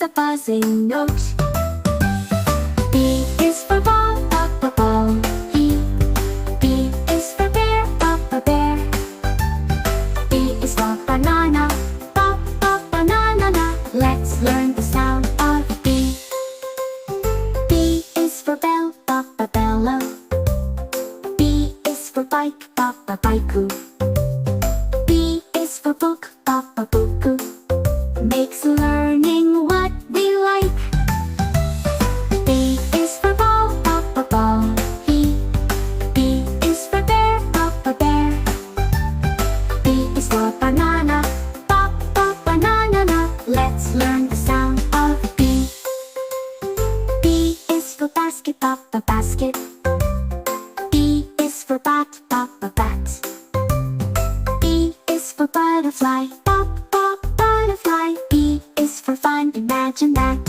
a buzzing note. B is for ball, ball. E. B is for bear, bear. B is for banana, banana. Let's learn the sound of B. B is for bell, bellow. B is for bike, baiku. B is for book, buku. Makes learning what we like. B is for ball, ball. E. B is for bear, bear. B is for banana, banana. Let's learn the sound of B. B is for basket, basket. B is for bat, bat. B is for butterfly, butterfly. B is for fun, imagine that.